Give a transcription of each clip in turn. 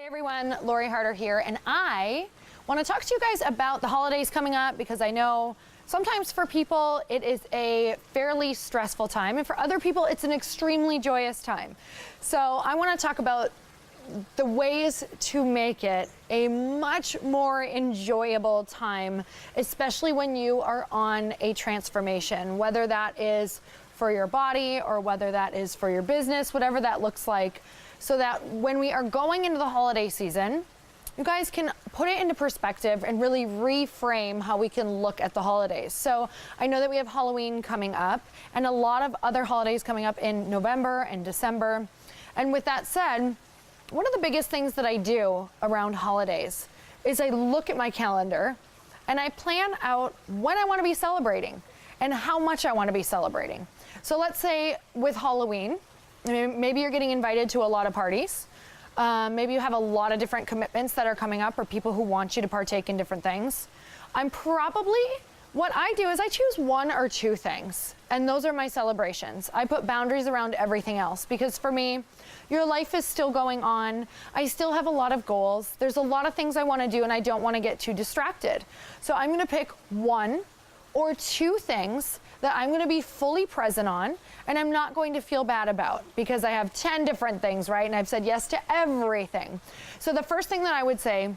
Everyone, Lori Harder here, and I want to talk to you guys about the holidays coming up because I know sometimes for people it is a fairly stressful time, and for other people it's an extremely joyous time. So I want to talk about the ways to make it a much more enjoyable time, especially when you are on a transformation, whether that is for your body or whether that is for your business, whatever that looks like, so that when we are going into the holiday season, you guys can put it into perspective and really reframe how we can look at the holidays. So I know that we have Halloween coming up and a lot of other holidays coming up in November and December. And with that said, one of the biggest things that I do around holidays is I look at my calendar and I plan out when I want to be celebrating and how much I want to be celebrating. So let's say with Halloween, maybe you're getting invited to a lot of parties. Maybe you have a lot of different commitments that are coming up or people who want you to partake in different things. What I do is I choose one or two things, and those are my celebrations. I put boundaries around everything else because for me, your life is still going on. I still have a lot of goals. There's a lot of things I want to do and I don't want to get too distracted. So I'm going to pick one or two things that I'm going to be fully present on and I'm not going to feel bad about because I have 10 different things, right? And I've said yes to everything. So the first thing that I would say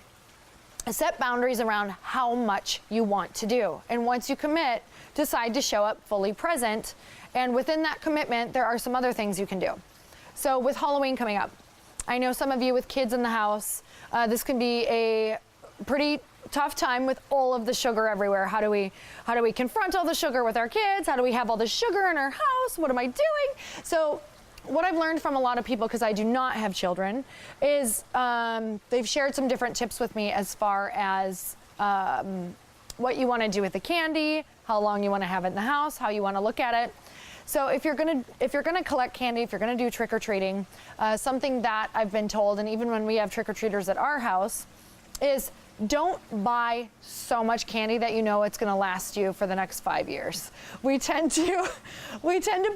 is set boundaries around how much you want to do. And once you commit, decide to show up fully present. And within that commitment, there are some other things you can do. So with Halloween coming up, I know some of you with kids in the house, this can be a pretty tough time with all of the sugar everywhere. How do we confront all the sugar with our kids? How do we have all the sugar in our house? What am I doing? So what I've learned from a lot of people, because I do not have children, is they've shared some different tips with me as far as what you want to do with the candy, how long you want to have it in the house, how you want to look at it. So if you're gonna collect candy, if you're gonna do trick-or-treating, something that I've been told, and even when we have trick-or-treaters at our house, is don't buy so much candy that you know it's going to last you for the next 5 years. We tend to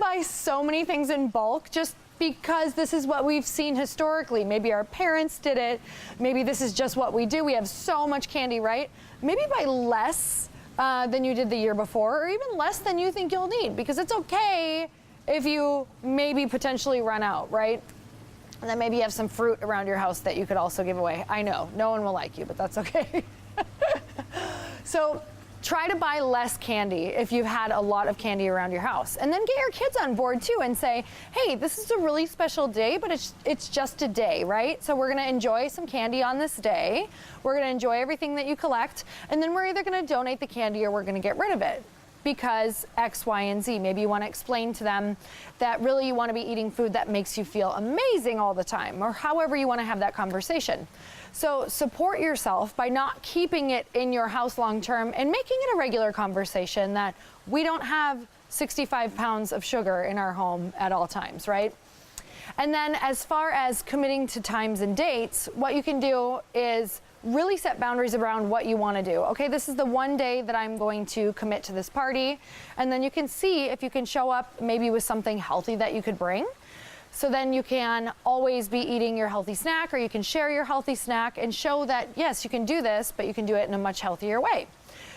buy so many things in bulk just because this is what we've seen historically. Maybe our parents did it. Maybe this is just what we do. We have so much candy, right? Maybe buy less than you did the year before, or even less than you think you'll need, because it's okay if you maybe potentially run out, right? And then maybe you have some fruit around your house that you could also give away. I know, no one will like you, but that's okay. So try to buy less candy if you've had a lot of candy around your house. And then get your kids on board too and say, hey, this is a really special day, but it's just a day, right? So we're gonna enjoy some candy on this day. We're gonna enjoy everything that you collect, and then we're either gonna donate the candy or we're gonna get rid of it, because X, Y, and Z. Maybe you want to explain to them that really you want to be eating food that makes you feel amazing all the time, or however you want to have that conversation. So support yourself by not keeping it in your house long term and making it a regular conversation that we don't have 65 pounds of sugar in our home at all times, right? And then as far as committing to times and dates, what you can do is really set boundaries around what you want to do. Okay, this is the one day that I'm going to commit to this party, and then you can see if you can show up maybe with something healthy that you could bring. So then you can always be eating your healthy snack, or you can share your healthy snack and show that yes, you can do this, but you can do it in a much healthier way.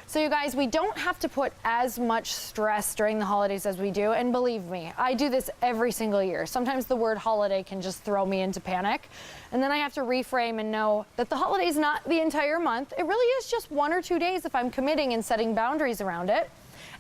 So you guys, we don't have to put as much stress during the holidays as we do. And believe me, I do this every single year. Sometimes the word holiday can just throw me into panic. And then I have to reframe and know that the holiday is not the entire month. It really is just 1 or 2 days if I'm committing and setting boundaries around it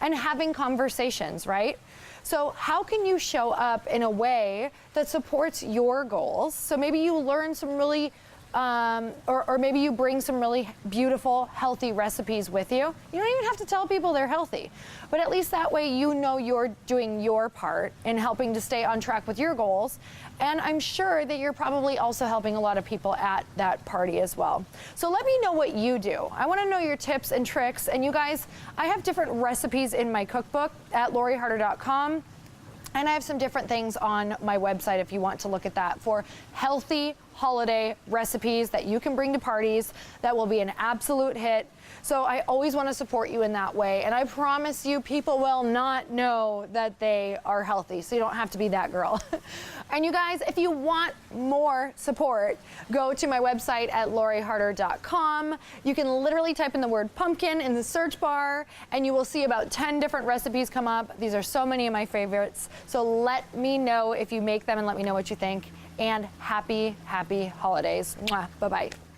and having conversations, right? So how can you show up in a way that supports your goals? So maybe you learn some really or maybe you bring some really beautiful, healthy recipes with you. You don't even have to tell people they're healthy, but at least that way you know you're doing your part in helping to stay on track with your goals. And I'm sure that you're probably also helping a lot of people at that party as well. So let me know what you do. I want to know your tips and tricks. And you guys, I have different recipes in my cookbook at loriharder.com. And I have some different things on my website if you want to look at that for healthy holiday recipes that you can bring to parties that will be an absolute hit. So I always want to support you in that way. And I promise you, people will not know that they are healthy. So you don't have to be that girl. And you guys, if you want more support, go to my website at loriharder.com. You can literally type in the word pumpkin in the search bar and you will see about 10 different recipes come up. These are so many of my favorites. So let me know if you make them and let me know what you think. And happy, happy holidays. Mwah. Bye-bye.